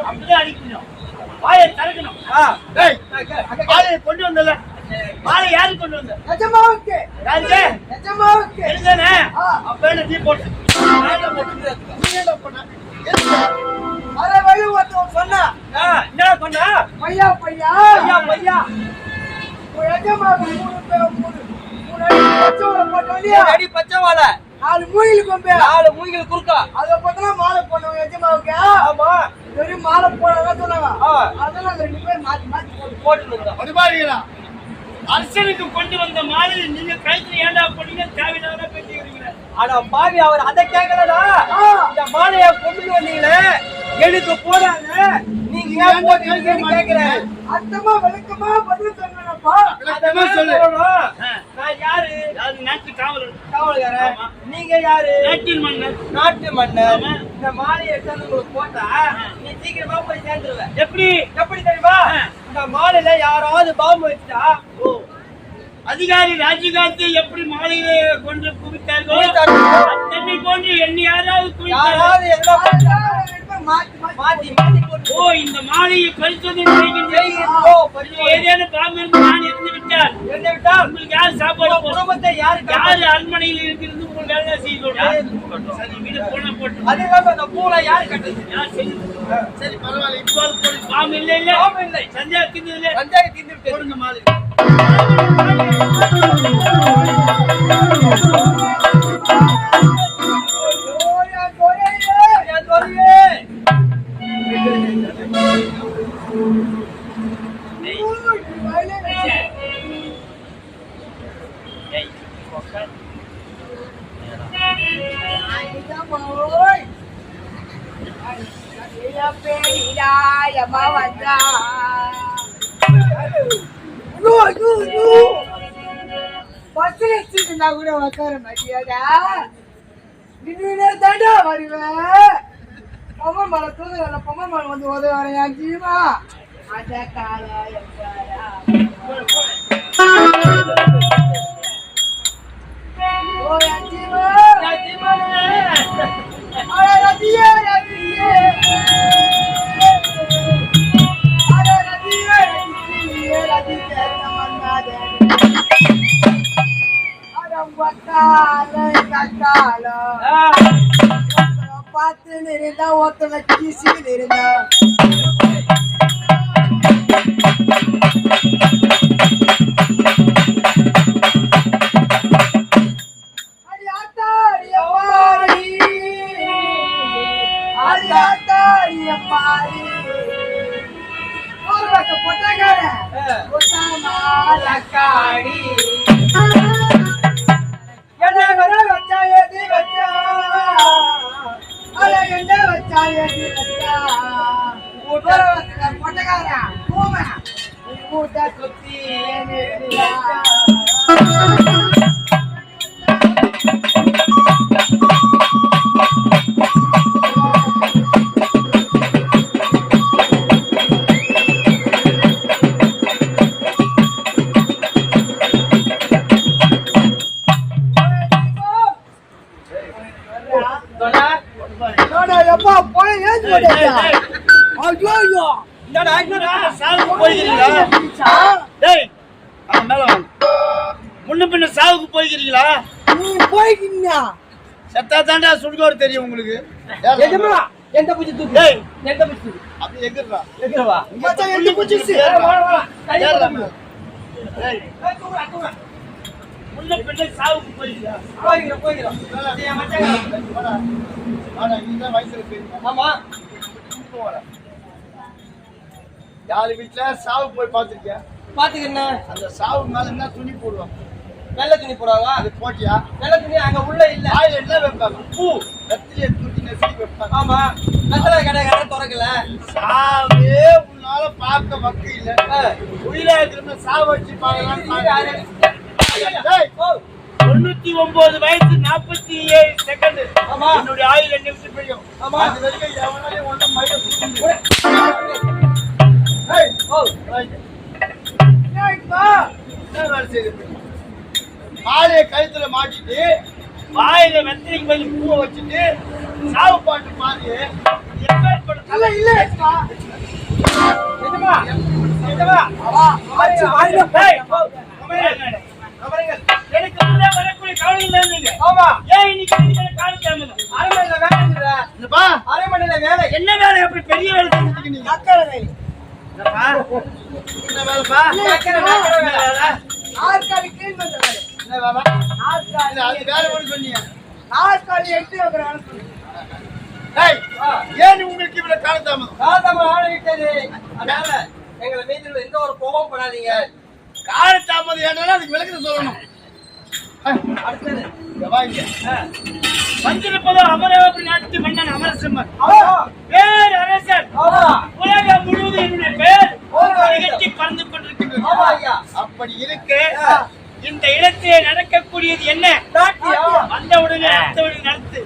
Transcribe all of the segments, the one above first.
அப்படியே அடிக்கணும். வாயை திறக்கணும். மாலையை கொண்டு வந்தல. மாலை யாருக்கு கொண்டு வந்த? நிஜமாவுக்கு. யாருக்கு? நிஜமாவுக்கு. எழுதானே? அப்ப என்ன நீ போட்டு. நீ என்ன பண்ண? அரை வழி ஒருத்தன் சொன்னா. என்ன சொன்னா? பையா பையா. பையா பையா. நிஜமாவுக்கு மூணு அடி பச்சை போட்ட வழியா. அடி பச்சை வாழை. 4 மூங்கில் கொம்பு. 4 மூங்கில் குறுக்கா. அத பத்தினா மாலை போடுவாங்க நிஜமாவுக்கு. ஆமா. வெறும் மாலை போடாத சொன்னாங்க. அதெல்லாம் 2 பேர் மாத்தி போட்டு வந்தாங்க. அரசனுக்கு கொண்டு வந்த மாலையை நீங்க கழுத்துல ஏண்டா போட்டீங்க? தேவையில்லாத பேசி வரீங்க. ஆனா பாவி அவர் அதை கேட்கலடா. இந்த மாலையை கொண்டு வந்தீங்களே எனக்கு போடாங்க. நீங்க ஏன் போட்டீங்கன்னு கேக்குறேன். அத்தமா விளக்கமா பதில் சொன்னேன்ப்பா. விளக்கமா சொல்லு. நான் யாரு? நாட்டு காவலர். நீங்க யாரு? நாட்டின் மன்னர். நாட்டு மன்னர். இந்த மாலையை எடுத்து உங்களுக்கு போட்டா நீ சீக்கிரமா போய் சேர்ந்துருவ. எப்படி தெரியுமா? இந்த மாலையில யாராவது பாம்பு வச்சா அதிகாரி ராஜகாந்தி எப்படி மாலையில கொண்டு குவித்தார்களோ தன்னை போன்று எண்ணி யாராவது மாத்தி ஓ இந்த மாலையை பரிசோதனை ஏதேனும் பாம்பு இருந்து நான் இருந்து விட்டால் உங்களுக்கு யார் சாப்பாடு குடும்பத்தை யாரு அரண்மனையில் இருக்கிறது உங்களுக்கு வேலை செய்யணும். சரி வீடு போன போட்டு அது இல்லாம அந்த பூலை யாரு கட்டுது? யார் செய்யுது? சரி பரவாயில்ல. இப்போ பாம்பு இல்லை சந்தியாகத்தின் போடுங்க மாலை. கூட உக்கார மாட்டியாடா. நின்று தாண்டா வருவேன். பொம்மன் மலை தூங்குற பொம்மன் மலை வந்து உதவி என் ஜீவா. அத காலா ஓ என் ஜீவா ரதியே ரதியே ரதியே ரதியே பார்த்து இருந்தா ஒருத்தனை கீசி இருந்தா முன்ன பின்ன சாவுக்கு போய்க்கிறீங்களா? செத்தா தாண்டா சுடுகாடு தெரியும் உங்களுக்கு. எந்த பூச்சி தூக்கு? எந்த பூச்சி அப்படி எகிறா எகிறவா மச்சான் எந்த பூச்சி முன்ன பின்ன சாவுக்கு போய்க்கிறீங்களா? போய்கிறோம் ஏய் மச்சான் வாடா வாடா இந்த வயசுல போய் ஆமா போறா. யார் வீட்ல சாவு போய் பாத்துக்கியா? பாத்துக்கண்ணா. அந்த சாவு மேல என்ன துணி போடுவாங்க? வெள்ளை துணி போடுவாங்க. அது போட்டியா? வெள்ளை துணி அங்க உள்ள இல்ல. ஆயில என்ன வைப்பாங்க? பூ கத்திரியை தூக்கி நெசி வைப்பாங்க. ஆமா கத்தல கடை திறக்கல. சாவே உன்னால பார்க்க வக்கு இல்ல. உயிரா இருக்கிற சாவு வச்சு பார்க்கலாம். 99 வயசு 47 செகண்ட். ஆமா என்னுடைய ஆயுள் என்ன நிமிஷம் போயும். ஆமா அது வரைக்கும் எவனாலே ஒண்ணு மயில குடிங்க. ஏய் ஓ மாலையை கழுத்துல மாட்டிட்டு வாயில வெத்தலைக்கு பதில் பூவை வச்சுட்டு சாவு பாட்டு மாதிரி இல்ல இல்ல எதுமா எதுமா ஆச்சு வாயில டேய் அமரங்கள் எனக்கு உள்ளே வரக்கூடிய கவலை இல்லைங்க ஆமா ஏன் இன்னைக்கு நீங்க கால் கேமது அரைமணில வேலை இல்ல இல்லப்பா அரைமணில வேலை என்ன வேலை அப்படி பெரிய வேலை செஞ்சுட்டு நீங்க அக்கறை வேலை இல்லப்பா என்ன வேலைப்பா அக்கறை வேலை ஆர்காலி க்ளீன் பண்ற வேலை என்ன பாபா ஆர்காலி அது வேலை ஒன்னு சொன்னீங்க ஆர்காலி எடுத்து வைக்கறானு சொன்னீங்க டேய் ஏன் உங்களுக்கு இவ்வளவு காலதாமதம் ஆகிட்டது அதனால எங்களை மீதில எந்த ஒரு கோபம் படாதீங்க காலதாமதம் ஏன்னா அதுக்கு விளக்கத்தை சொல்லணும் அடுத்தது வாங்க வந்திருப்பதோ அமராவதி நாட்டு மன்னன் அமரசிம்மன் பேர் அரசர் உலகம் முழுவதும் என்னுடைய பேர் நிகழ்ச்சி பறந்து கொண்டிருக்கிறது அப்படி இருக்கு இந்த இடத்திலே நடக்கக்கூடியது என்ன வந்தவுடனே அடுத்தவுடனே நடத்து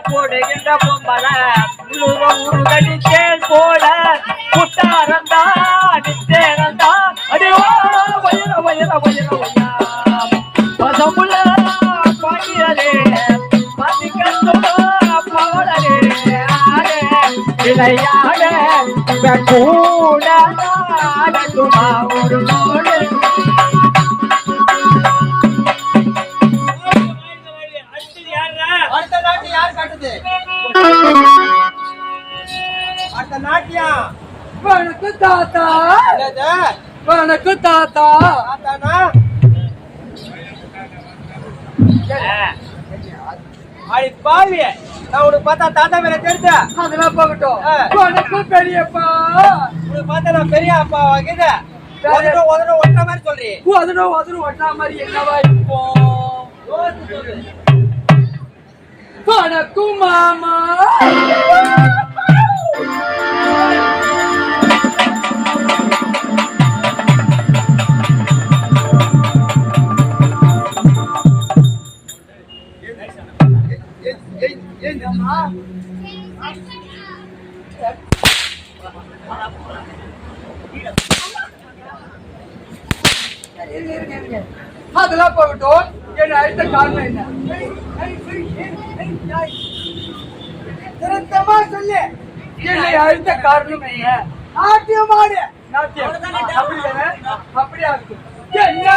போடுகின்ற பொம்பல உருகடித்தேன் போல குட்டாரந்தா நித்தேனந்தா அடி வயர வயர வயர வயா பசமுள்ள பாக்கியரே பாதிக்கந்தோ பவளரே ஆரே இளையாடே கூட நாடதுமா ஒரு நோடு வணக்கு தாத்தா வணக்கு தாத்தா அடி பாவி நான் உனக்கு பார்த்தா தாத்தா மேல தெரிஞ்ச அதெல்லாம் போகட்டும் வணக்கம் பெரியப்பா உனக்கு பார்த்தா நான் பெரிய அப்பா வாங்கித ஒட்டுற மாதிரி சொல்றீ ஒட்டுற மாதிரி என்னவா இருக்கும் யோசிச்சு சொல்லு. வணக்கம் மாமா. அதெல்லாம் போகட்டும். என் அழுத்த காரணம் என்ன? திருத்தமா சொல்லு. என்னை அழுத்த காரணம் என்ன? நாட்டியமாடு. நாட்டியம் அப்படிதானே? அப்படியா இருக்கும். என்ன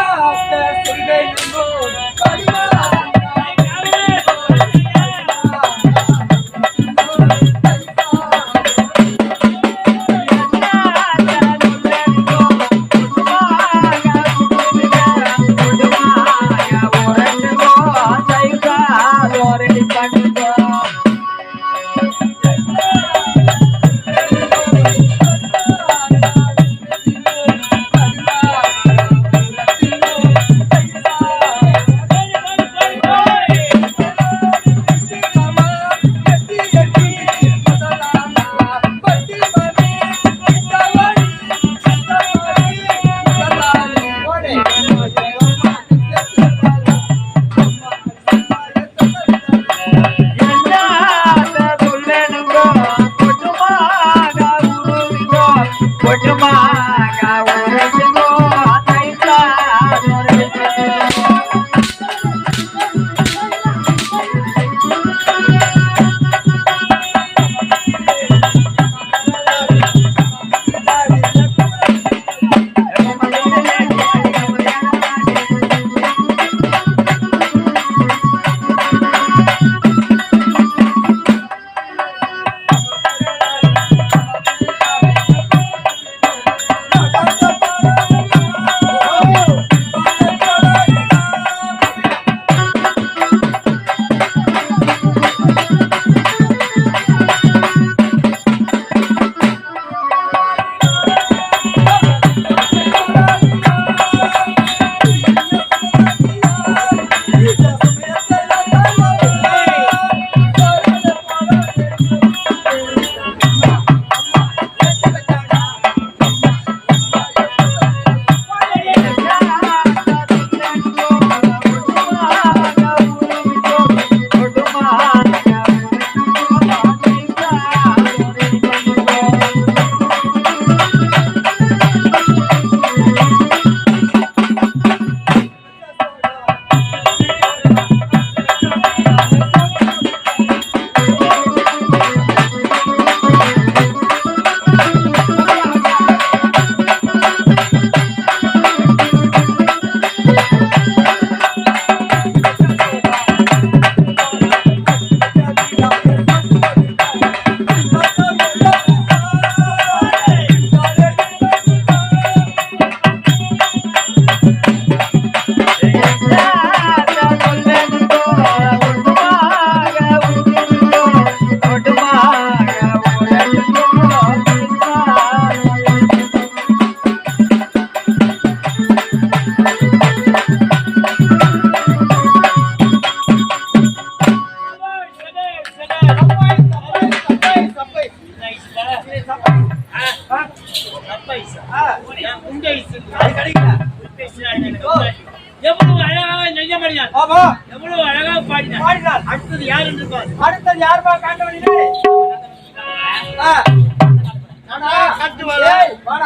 எவ்வளவு அழகாக நெய்ய மணியான். ஆமா, எவ்வளவு அழகாக பாடினார். பாடினார். அடுத்தது யார் என்று பாரு. அடுத்தது யாருப்பா காட்ட வேண்டியது?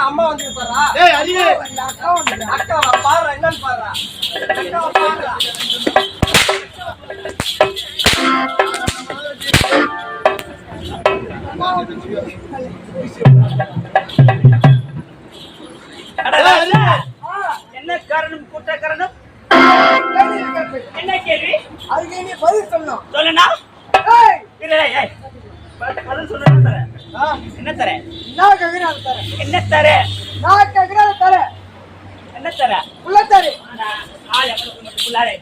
அம்மா வந்து பாரா. அக்கா வந்து அக்கா பாரு என்னன்னு பாரு. அக்காவை பாருடா. என்ன காரணம்? கூட்ட காரணம் என்ன கேள்வி? அதுக்கு நீ பதில் சொல்லணும். சொல்லனா? பதில் சொல்ல என்ன தர? நான் கேக்குறேன் தரேன். என்ன தர? நான் கேக்குறேன் தரேன். என்ன தர? உள்ள தரே. ஆளை மட்டும் புள்ளாரே.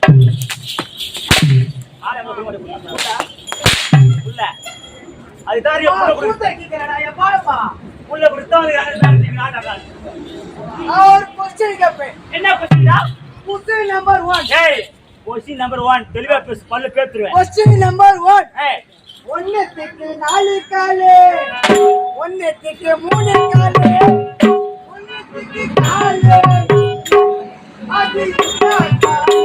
ஆளை மட்டும் புள்ளா. புள்ள. அது தாரி புள்ள குடுத்து கேக்குறடா எப்பாடா? புள்ள குடுத்தா அது நாடா. நான் ஒரு क्वेश्चन கேப்பேன். என்ன क्वेश्चनடா? Question number 1. ஏய் கொஸ்டின் நம்பர் 1 தெளிவா பேசு பல்ல பேத்துருவேன் கொஸ்டின் நம்பர் 1 ஏய் ஒன்னத்துக்கு 4 காலு ஒன்னத்துக்கு 3 காலு ஒன்னத்துக்கு 4 அது என்ன காலு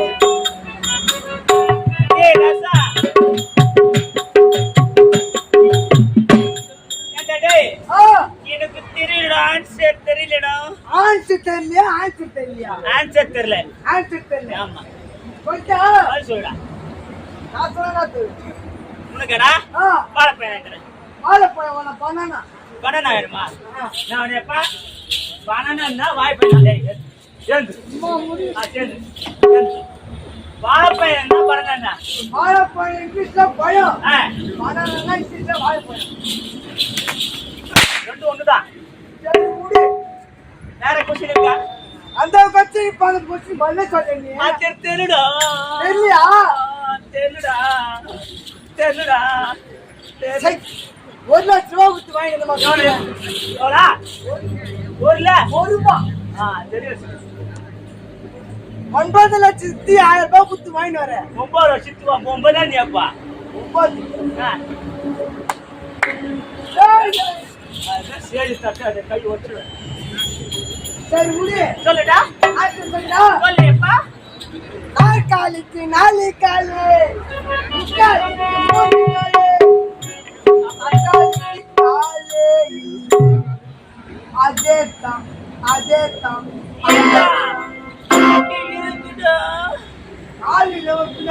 ஏய் ரசா டேய் எனக்கு தெரியலடா ஆன்சர் தெரியலடா ஆன்சர் தெரியலையா ஆன்சர் தெரியலையா ஆன்சர் தெரியல ஆன்சர் தெரியல ஆமா கொஞ்சம் அது சொல்லுடா நான் சொல்லறது உனக்குடா வாழைப்பழம் வாழைப்பழம் வேணா பனானா பனானா வேணுமா நான் உனப்பா பனானா வாழைப்பழம் எழுந்து சும்மா முடி சேர்ந்து வாழைப்பழம் என்ன பனானா வாழைப்பழம் இங்கிலீஷ்ல பழம் ஆ பனானா இங்கிலீஷ்ல வாழைப்பழம் ரெண்டு ஒண்ணுதான் சரி முடி வேற கொஸ்டின் இருக்கா அந்த கொஸ்டின் இப்ப அந்த கொஸ்டின் பதிலே சொல்றீங்க ஆன்சர் தெரியலடா தெரியலையா தெரியலடா தெரியலடா சரி 1 லட்சம் ரூபாய் கொடுத்து வாங்கி இந்த மாதிரி எவ்வளோ ஊர்ல 1 ரூபாய் தெரியும் 9 லட்சத்தி 1000 ரூபாய் கொடுத்து வாங்கிட்டு வரேன் 9 வருஷத்துக்கு 9 தான் நீப்பா 9 சரி தட்டாது கை ஒட்டுருவேன் சரி முடி சொல்லுடா ஆன்சர் சொல்லுடா சொல்லுப்பா 4 காலுக்கு 4 காலு முக்காலுக்கு 3 காலு அக்காலுக்கு காலு அதேதான் இருக்குடா காலில் வந்து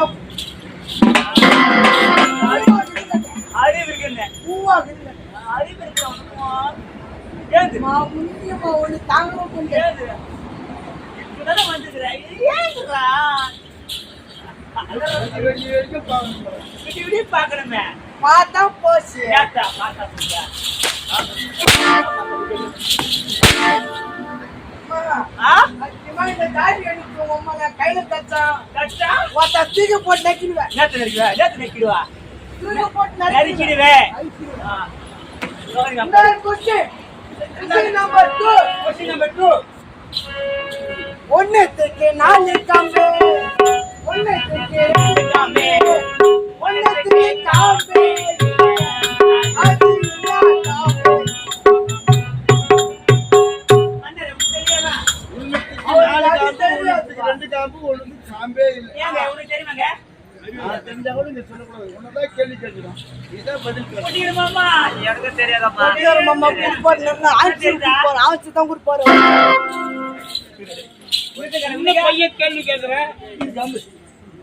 அறிவு இருக்குன்னு பூவாக இல்லை அறிவு இருக்கா ஏந்து முன்னியமா ஒண்ணு தாங்க முடியாது இப்பதான் வந்துக்கிறேன் ஏங்குறா இப்படி பாக்கணுமே பார்த்தா போச்சு ஏத்தா பார்த்தா புரியா இந்த தாடி அடிச்சு உங்க கையில தச்சான் கட்டா ஒருத்த தூக்கி போட்டு நக்கிடுவேன் நேத்து நிக்கிடுவா தூக்கி போட்டு நறுக்கிடுவேன் கொஸ்டின் நம்பர் 2 கொஸ்டின் நம்பர் 2 ஒன்னத்துக்கு 4 காம்பு ஒன்னத்துக்கு 2 காம்பு ஒன்னத்துக்கு காம்பு அது என்ன காம்பு ரெண்டு காம்பு ஒண்ணு காம்பே இல்லை ஏங்க உங்களுக்கு தெரியுமாங்க தெரிஞ்சா கூட நீ சொல்லக்கூடாது உன்னதான் கேள்வி கேட்கிறோம் இதான் பதில் கேட்க குட்டிடுமாமா எனக்கு தெரியாதம்மா மாமா குடுப்பாரு ஆச்சு தான் கொடுப்பாரு பையன் கேள்வி கேட்கிறேன்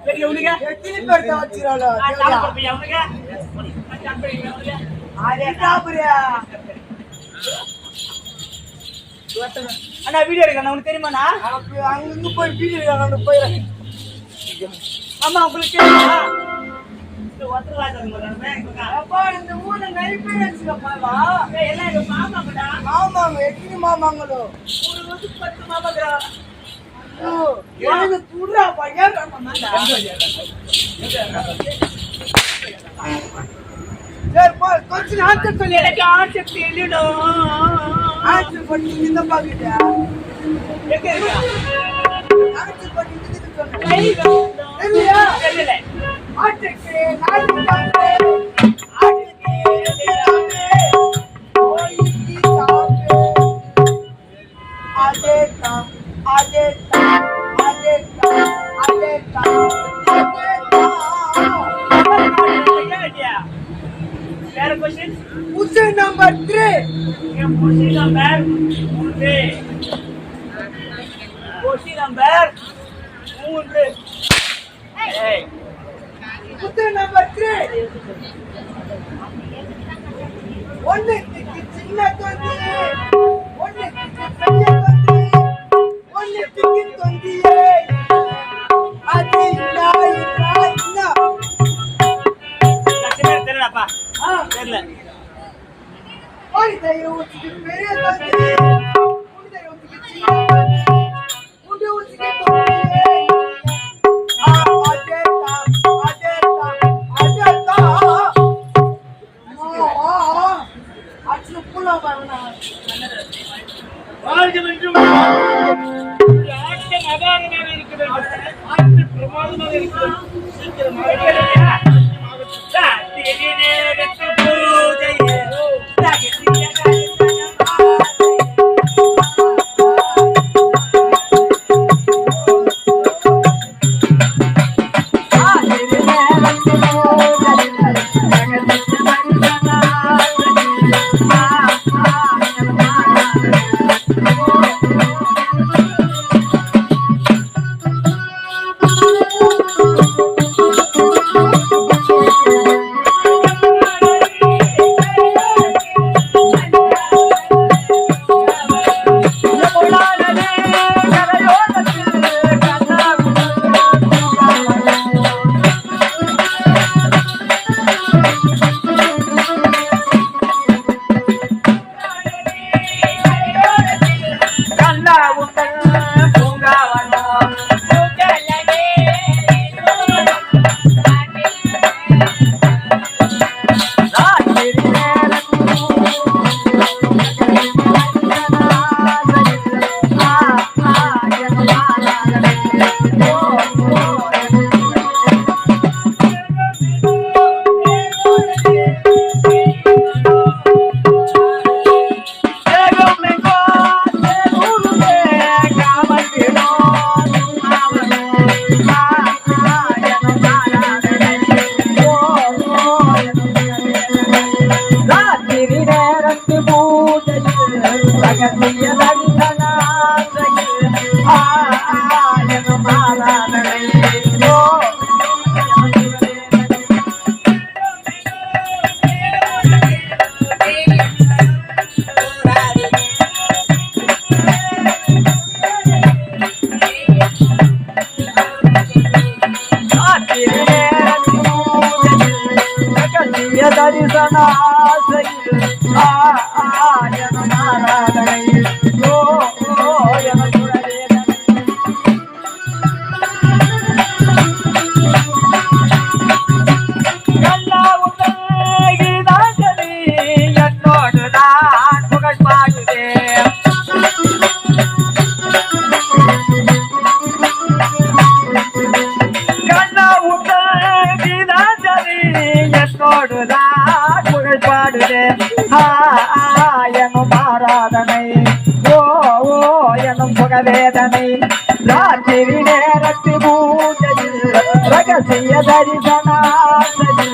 பெரிய உனக்கு எத்தனை பேர்த்த வச்சிராளோ அதே காபரியா அண்ணா வீடியோ எடுக்க உனக்கு தெரியுமாண்ணா அங்க போய் வீடியோ எடுக்க போயிடுறேன் ஆமா உங்களுக்கு தெரியுமா அப்பா இந்த ஊர்ல நிறைய பேர் வச்சுக்கப்பா எல்லாம் எங்க மாமாங்கடா மாமாங்க எத்தனை மாமாங்களோ ஒரு வந்து 10 மாமாங்கடா எனக்கு துடுறா பையன் சரி போ கொஞ்சம் ஆன்சர் சொல்லி எனக்கு ஆன்சர் தெரியணும் ஆன்சர் பண்ணி இந்த பாக்கிட்டியா எங்க இருக்கா ஆன்சர் பண்ணி இது சொல்லுங்க இல்லையா தெரியல ஆட்டுக்கு 4 காம்பு ஆட்டுக்கு 2 காம்பு கோழிக்கு காம்பு அதே வேற क्वेश्चन क्वेश्चन नंबर 3 ये क्वेश्चन नंबर 3 क्वेश्चन नंबर 3 ए क्वेश्चन नंबर 3 ஒண்ணுக்கு சின்ன தொந்தி ஒண்ணுக்கு பெரிய தொந்தி ஒண்ணுக்கு தொந்தியே அது நாய் சத்தியமா தெரியலப்பா தெரியல ஓடி ஊத்திக்கு பெரிய தொந்தி உண்ட ஊத்திக்கு சின்ன தொந்தி உண்ட ஊத்திக்கு தொந்தியே வாழ்க வென்றும் ஆட்டம் அபாரமாக இருக்கிறது ஆட்டம் பிரமாதமாக தாமதமாக இருக்கிறது. சீக்கிரமாக வரலையா? ராத்திரி நேரத்து பூஜையே வேதனை ராத்திரி நேரத்து பூஜையில் ரகசிய தரிசனாசையில்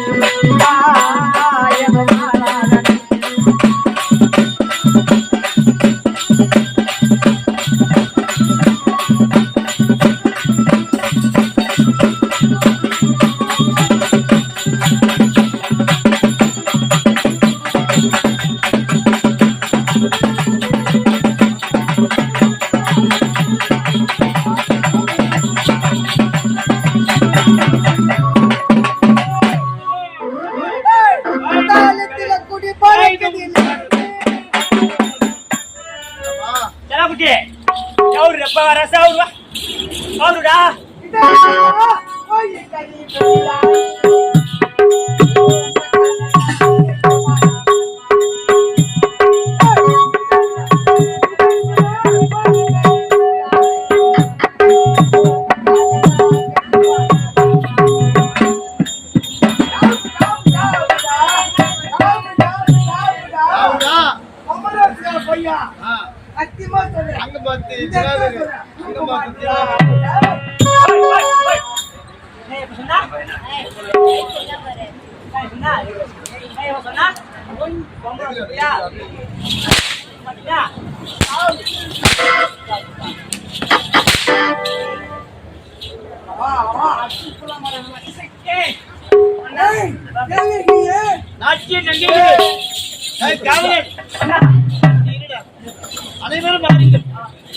அனைவரும் வாருங்கள்.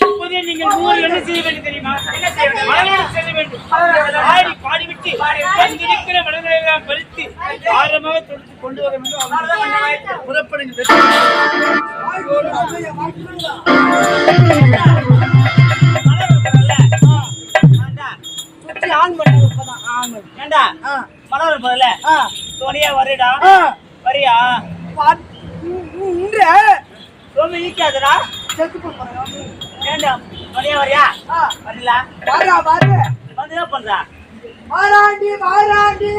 இப்போதே நீங்கள் மூவர் என்ன செய்ய வேண்டும் தெரியுமா? மலரோடு செல்ல வேண்டும். ஆடி பாடிவிட்டு அங்கிருக்கிற மலர்களை எல்லாம் பறித்து ஆழமாக தொடுத்து கொண்டு வர வேண்டும். புறப்படுங்கள். ஏண்டா மலர் போதல துணியா வருடா வரியா ரொம்ப ஈக்காதடா ஏண்டா வரியா வரியா வரல வந்து என்ன பண்றா மாறாண்டி